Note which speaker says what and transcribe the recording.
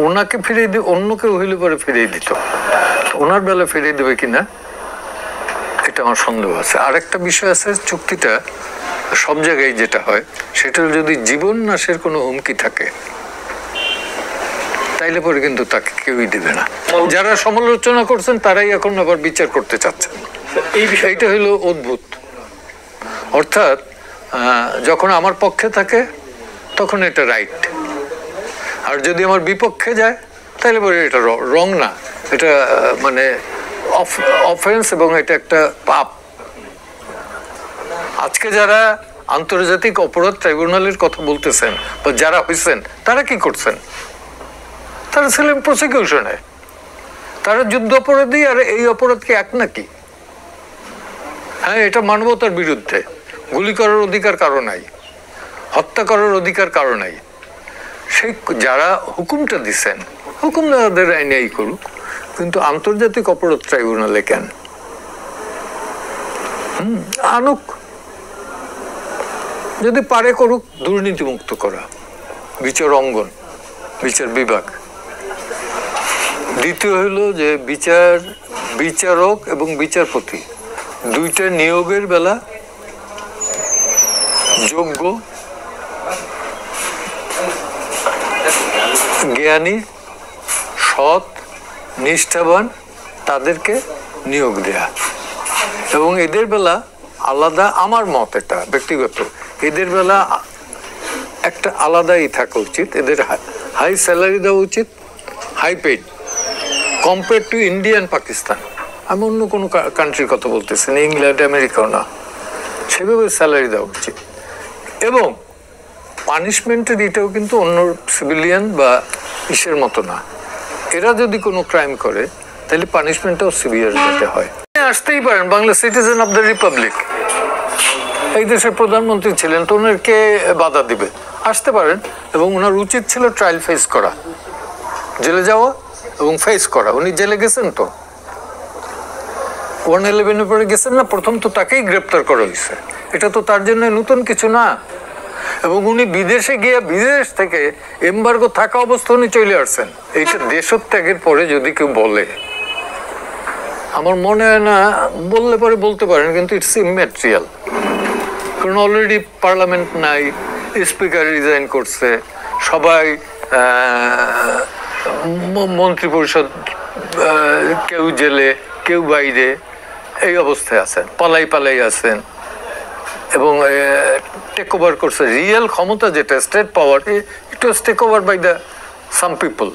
Speaker 1: ওনাকে ফিরিয়ে দিয়ে অন্য কেউ হইলে পরে ফিরিয়ে দিত, ওনার বেলা ফিরিয়ে দেবে কিনা এটা আমার সন্দেহ আছে। আরেকটা বিষয় আছে, চুক্তিটা সব জায়গায় যেটা হয় সেটা যদি জীবন নাশের কোনো হুমকি থাকে তাইলে পরে কিন্তু তাকে কেউই দেবে না। যারা সমালোচনা করছেন তারাই এখন আবার বিচার করতে চাচ্ছেন। এইটা হলো অদ্ভুত। অর্থাৎ যখন আমার পক্ষে থাকে তখন এটা রাইট, আর যদি আমার বিপক্ষে যায় তাহলে পরে এটা রং না, এটা মানে অফেন্স এবং এটা একটা পাপ। আজকে যারা আন্তর্জাতিক অপরাধ ট্রাইব্যুনালের কথা বলতেছেন বা যারা হয়েছেন তারা কি করছেন? তারা ছিলেন প্রসিকিউশনে, তারা যুদ্ধ অপরাধী। আর এই অপরাধ কি এক নাকি? হ্যাঁ, এটা মানবতার বিরুদ্ধে। গুলি করার অধিকার কারো নাই, হত্যা করার অধিকার কারো নাই। সেই যারা হুকুমটা দিচ্ছেন, হুকুম তাদের আইনেই করুক, কিন্তু আন্তর্জাতিক অপরাধ ট্রাইব্যুনালে কেন আনুক? যদি পারে করুক, দুর্নীতিমুক্ত করা বিচার অঙ্গন, বিচার বিভাগ। দ্বিতীয় হলো যে বিচারক এবং বিচারপতি দুইটা নিয়োগের বেলা যোগ্য, জ্ঞানী, সৎ, নিষ্ঠাবান তাদেরকে নিয়োগ দেয়া। এবং এদের বেলা আলাদা, আমার মত এটা ব্যক্তিগত, এদের বেলা একটা আলাদাই থাকা উচিত। এদের হাই স্যালারি দেওয়া উচিত, high paid, compare to India and Pakistan. আমি অন্য কোনো কান্ট্রির কথা বলতেছি না, ইংল্যান্ড আমেরিকাও না, সেভাবে স্যালারি দেওয়া উচিত। এবং পানিশমেন্টের এটাও কিন্তু অন্য সিভিলিয়ান বা ইসের মতো না। এরা যদি কোনো ক্রাইম করে তাহলে পানিশমেন্টটাও সিভিয়ার দিতে হয়। আসতেই পারেন, Bangla citizen of the Republic, এই দেশের প্রধানমন্ত্রী ছিলেন, তো ওনারকে বাধা দিবে? আসতে পারেন। এবং ওনার উচিত ছিল ট্রায়াল ফেস করা, জেলে যাওয়া এবং ফেস করা। উনি জেলে গেছেন তো, 111 পরে গেছেন না, প্রথম তো তাকেই গ্রেপ্তার করা হয়েছে। এটা তো তার জন্য নতুন কিছু না। এবং উনি বিদেশে গিয়ে বিদেশ থেকে এমবার্গো থাকা অবস্থা উনি চলে আসছেন। এইটা দেশত্যাগের পরে যদি কেউ বলে, আমার মনে হয় না, বললে পরে বলতে পারেন, কিন্তু ইটস ইম্যাটেরিয়াল। কারণ অলরেডি পার্লামেন্ট নাই, স্পিকার রিজাইন করছে, সবাই মন্ত্রী পরিষদ কেউ জেলে, কেউ বাইরে, এই অবস্থায় আছেন, পালাই আছেন। এবং টেক ওভার করছে রিয়েল ক্ষমতা, যেটা state power, it was take over by the some people.